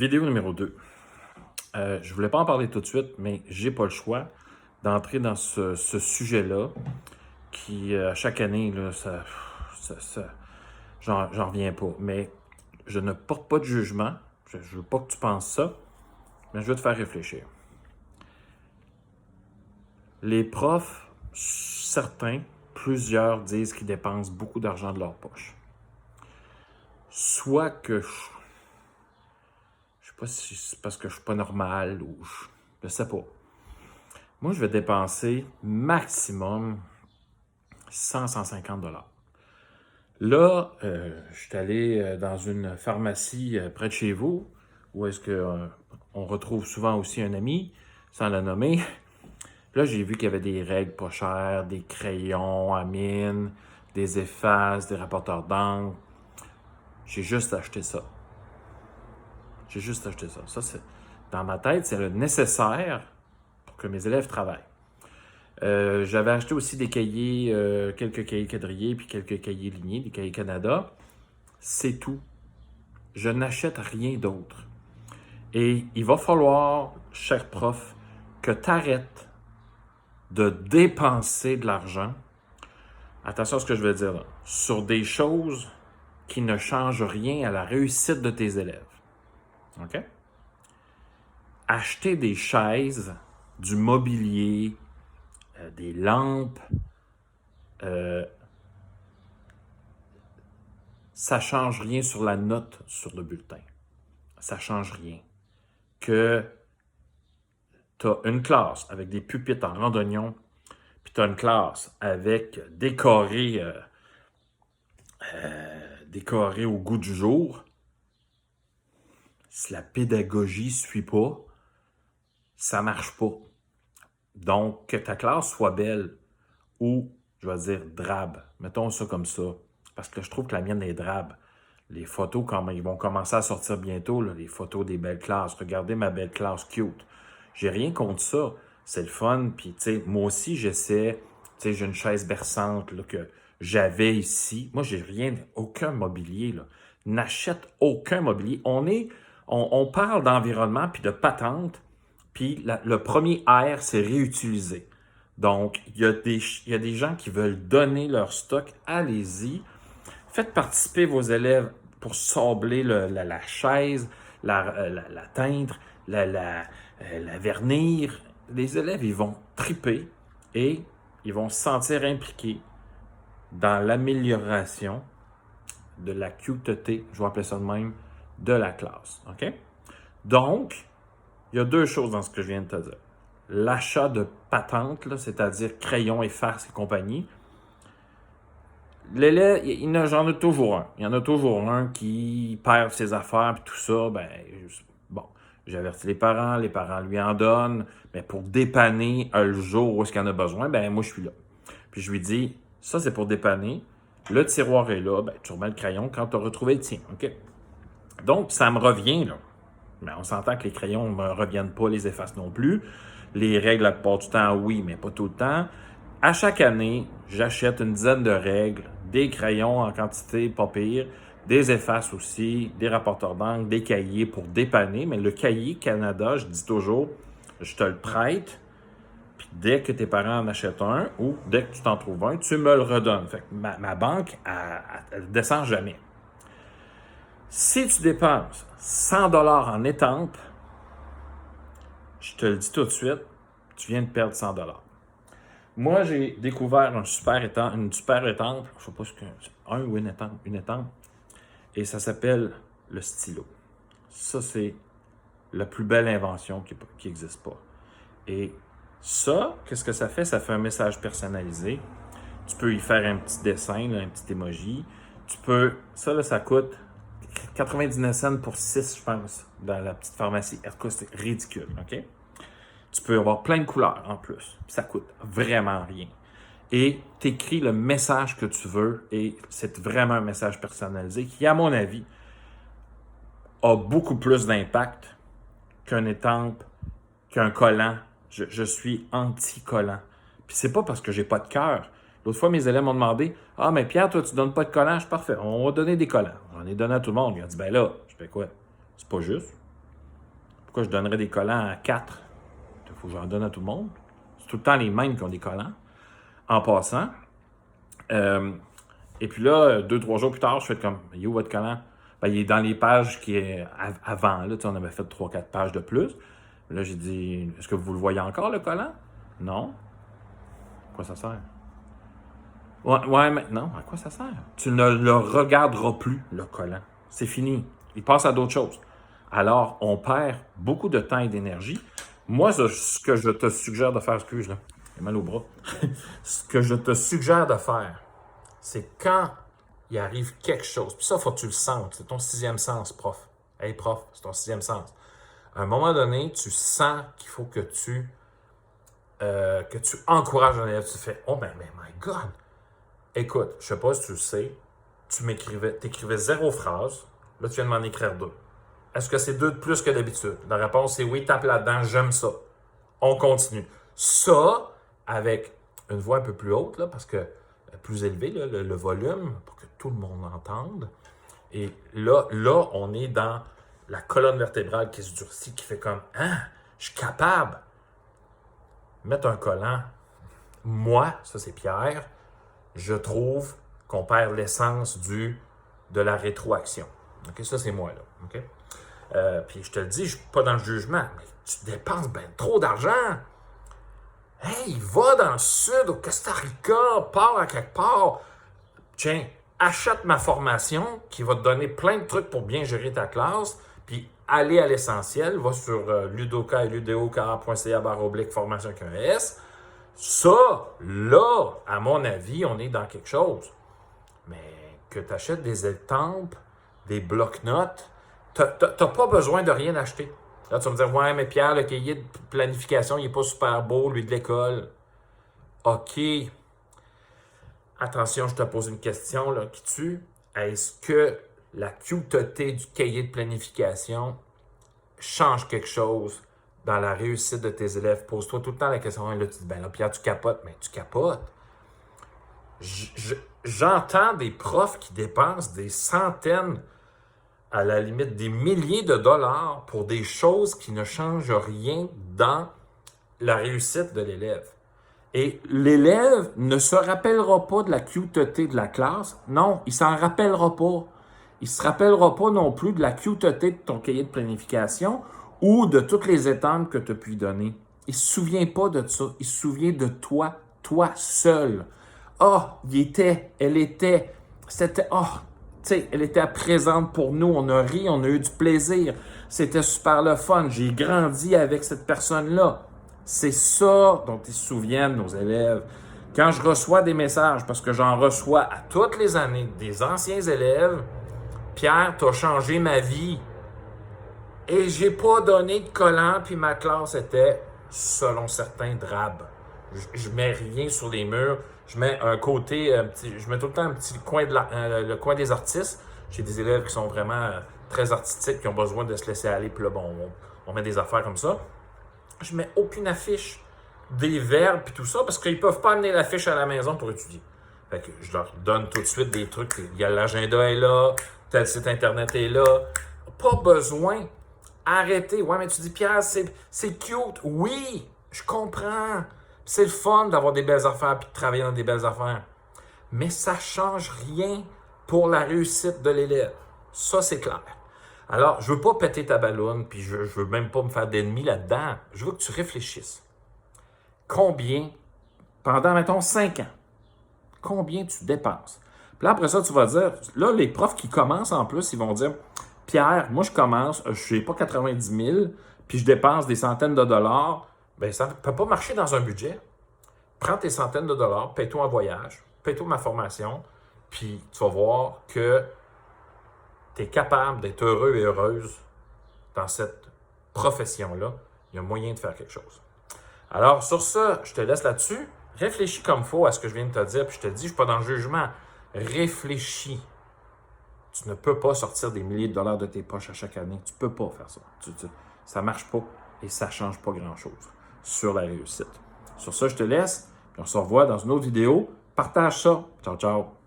Vidéo numéro 2. Je ne voulais pas en parler tout de suite, mais j'ai pas le choix d'entrer dans ce sujet-là qui, chaque année, là, j'en reviens pas. Mais je ne porte pas de jugement. Je ne veux pas que tu penses ça, mais je veux te faire réfléchir. Les profs, certains, plusieurs disent qu'ils dépensent beaucoup d'argent de leur poche. Soit que je sais pas si c'est parce que je suis pas normal ou je sais pas. Moi, je vais dépenser maximum 100-150 $. Là, je suis allé dans une pharmacie près de chez vous, où est-ce que on retrouve souvent aussi un ami, sans le nommer. Là, j'ai vu qu'il y avait des règles pas chères, des crayons à mine, des effaces, des rapporteurs d'encre. J'ai juste acheté ça. J'ai juste acheté ça. Ça, c'est, dans ma tête, c'est le nécessaire pour que mes élèves travaillent. J'avais acheté aussi des cahiers, quelques cahiers quadrillés, puis quelques cahiers lignés, des cahiers Canada. C'est tout. Je n'achète rien d'autre. Et il va falloir, cher prof, que tu arrêtes de dépenser de l'argent, attention à ce que je veux dire là, sur des choses qui ne changent rien à la réussite de tes élèves. OK? Acheter des chaises, du mobilier, des lampes, ça ne change rien sur la note sur le bulletin. Ça ne change rien. Que tu as une classe avec des pupitres en randonnion, puis tu as une classe avec décoré au goût du jour, si la pédagogie ne suit pas, ça ne marche pas. Donc, que ta classe soit belle ou, je vais dire, drabe, mettons ça comme ça, parce que je trouve que la mienne est drabe. Les photos, quand ils vont commencer à sortir bientôt, là, les photos des belles classes. Regardez ma belle classe cute. J'ai rien contre ça. C'est le fun. Puis, tu sais, moi aussi, j'essaie. Tu sais, j'ai une chaise berçante là, que j'avais ici. Moi, j'ai rien, aucun mobilier. Là. N'achète aucun mobilier. On parle d'environnement puis de patente. Puis, le premier R, c'est réutiliser. Donc, il y a des gens qui veulent donner leur stock. Allez-y. Faites participer vos élèves pour sabler la chaise, la teindre, la vernir. Les élèves, ils vont triper et ils vont se sentir impliqués dans l'amélioration de la cuteté, je vais appeler ça de même, de la classe. OK? Donc, il y a deux choses dans ce que je viens de te dire. L'achat de patentes, là, c'est-à-dire crayons, effaces et compagnie. L'élève, j'en ai toujours un. Il y en a toujours un qui perd ses affaires et tout ça. Bon, j'avertis les parents lui en donnent. Mais pour dépanner le jour où est-ce qu'il en a besoin, moi, je suis là. Puis je lui dis, ça, c'est pour dépanner. Le tiroir est là. Tu remets le crayon quand tu as retrouvé le tien. OK? Donc, ça me revient, là. Mais on s'entend que les crayons ne me reviennent pas, les effaces non plus. Les règles, la plupart du temps, oui, mais pas tout le temps. À chaque année, j'achète une dizaine de règles, des crayons en quantité pas pire, des effaces aussi, des rapporteurs d'encre, des cahiers pour dépanner. Mais le cahier Canada, je dis toujours, je te le prête, puis dès que tes parents en achètent un ou dès que tu t'en trouves un, tu me le redonnes. Fait que ma banque, elle descend jamais. Si tu dépenses 100 $ en étampes, je te le dis tout de suite, tu viens de perdre 100 $. Moi, j'ai découvert une super étampe, je sais pas ce que c'est, une étampe, et ça s'appelle le stylo. Ça, c'est la plus belle invention qui n'existe pas. Et ça, qu'est-ce que ça fait? Ça fait un message personnalisé. Tu peux y faire un petit dessin, là, un petit emoji. Ça, là, ça coûte 99 cents pour 6, je pense, dans la petite pharmacie. C'est ridicule, OK? Tu peux avoir plein de couleurs en plus. Ça coûte vraiment rien. Et tu écris le message que tu veux et c'est vraiment un message personnalisé qui, à mon avis, a beaucoup plus d'impact qu'un étampe, qu'un collant. Je suis anti-collant. Puis c'est pas parce que j'ai pas de cœur. L'autre fois, mes élèves m'ont demandé « Ah, mais Pierre, toi, tu donnes pas de collants? » Je suis parfait. On va donner des collants. J'en ai donné à tout le monde. Ils ont dit « Ben là, je fais quoi? C'est pas juste. Pourquoi je donnerais des collants à 4? Il faut que j'en donne à tout le monde. C'est tout le temps les mêmes qui ont des collants. En passant. Et puis là, 2-3 jours plus tard, je fais comme, il est où votre collant? Ben, il est dans les pages qui est avant. Là, on avait fait 3-4 pages de plus. Là, j'ai dit, est-ce que vous le voyez encore, le collant? Non. À quoi ça sert? Ouais, maintenant, à quoi ça sert? Tu ne le regarderas plus, le collant. C'est fini. Il passe à d'autres choses. Alors, on perd beaucoup de temps et d'énergie. Moi, ce que je te suggère de faire, excuse, là, j'ai mal au bras. Ce que je te suggère de faire, c'est quand il arrive quelque chose, puis ça, il faut que tu le sentes. C'est ton 6e sens, prof. Hey, prof, c'est ton 6e sens. À un moment donné, tu sens qu'il faut que tu encourages un élève. Tu fais, oh, mais my God! Écoute, je sais pas si tu le sais, t'écrivais 0 phrase, là, tu viens de m'en écrire 2. Est-ce que c'est 2 de plus que d'habitude? La réponse est oui, tape là-dedans, j'aime ça. On continue. Ça, avec une voix un peu plus haute, là, parce que plus élevée, là, le volume, pour que tout le monde entende. Et là, on est dans la colonne vertébrale qui se durcit, qui fait comme « Ah, je suis capable! » Mettre un collant. Moi, ça c'est Pierre, je trouve qu'on perd l'essence de la rétroaction. Okay? Ça, c'est moi, là. Okay? Puis je te le dis, je ne suis pas dans le jugement, mais tu dépenses bien trop d'argent. Hey, va dans le sud, au Costa Rica, pars à quelque part. Tiens, achète ma formation qui va te donner plein de trucs pour bien gérer ta classe, puis aller à l'essentiel. Va sur ludoka et ludoka.ca/formation avec un S. Ça, là, à mon avis, on est dans quelque chose. Mais que tu achètes des estampes, des blocs-notes, tu n'as pas besoin de rien acheter. Là, tu vas me dire, ouais, mais Pierre, le cahier de planification, il n'est pas super beau, lui, de l'école. OK. Attention, je te pose une question là, qui tue. Est-ce que la cuteté du cahier de planification change quelque chose dans la réussite de tes élèves? Pose-toi tout le temps la question. Là, tu dis, ben là, Pierre, tu capotes. Mais tu capotes. J'entends des profs qui dépensent des centaines, à la limite des milliers de dollars pour des choses qui ne changent rien dans la réussite de l'élève. Et l'élève ne se rappellera pas de la cuteté de la classe. Non, il s'en rappellera pas. Il ne se rappellera pas non plus de la cuteté de ton cahier de planification ou de toutes les étapes que tu as pu lui donner. Il ne se souvient pas de ça. Il se souvient de toi seul. Ah, elle était, c'était, elle était présente pour nous. On a ri, on a eu du plaisir. C'était super le fun. J'ai grandi avec cette personne-là. C'est ça dont ils se souviennent, nos élèves. Quand je reçois des messages, parce que j'en reçois à toutes les années, des anciens élèves, « Pierre, t'as changé ma vie. Et j'ai pas donné de collant, puis ma classe était, selon certains, drabe. Je mets rien sur les murs. Je mets un côté, je mets tout le temps un petit coin le coin des artistes. J'ai des élèves qui sont vraiment très artistiques, qui ont besoin de se laisser aller, puis là, bon, on met des affaires comme ça. Je mets aucune affiche des verbes puis tout ça parce qu'ils ne peuvent pas amener l'affiche à la maison pour étudier. Fait que je leur donne tout de suite des trucs. Il y a l'agenda est là, tel site internet est là. Pas besoin. Arrêtez. Ouais, mais tu dis, Pierre, c'est cute. Oui, je comprends. C'est le fun d'avoir des belles affaires puis de travailler dans des belles affaires. Mais ça ne change rien pour la réussite de l'élève. Ça, c'est clair. Alors, je ne veux pas péter ta balloune, puis je ne veux même pas me faire d'ennemis là-dedans. Je veux que tu réfléchisses. Combien, pendant, mettons, 5 ans, combien tu dépenses? Puis là, après ça, tu vas dire, là, les profs qui commencent en plus, ils vont dire, Pierre, moi, je commence, je n'ai pas 90 000, puis je dépense des centaines de dollars. Bien, ça ne peut pas marcher dans un budget. Prends tes centaines de dollars, paye-toi un voyage, paye-toi ma formation, puis tu vas voir que tu es capable d'être heureux et heureuse dans cette profession-là. Il y a moyen de faire quelque chose. Alors, sur ça, je te laisse là-dessus. Réfléchis comme il faut à ce que je viens de te dire, puis je te dis, je ne suis pas dans le jugement. Réfléchis. Tu ne peux pas sortir des milliers de dollars de tes poches à chaque année. Tu ne peux pas faire ça. Ça ne marche pas et ça ne change pas grand-chose sur la réussite. Sur ça, je te laisse. Puis on se revoit dans une autre vidéo. Partage ça. Ciao, ciao.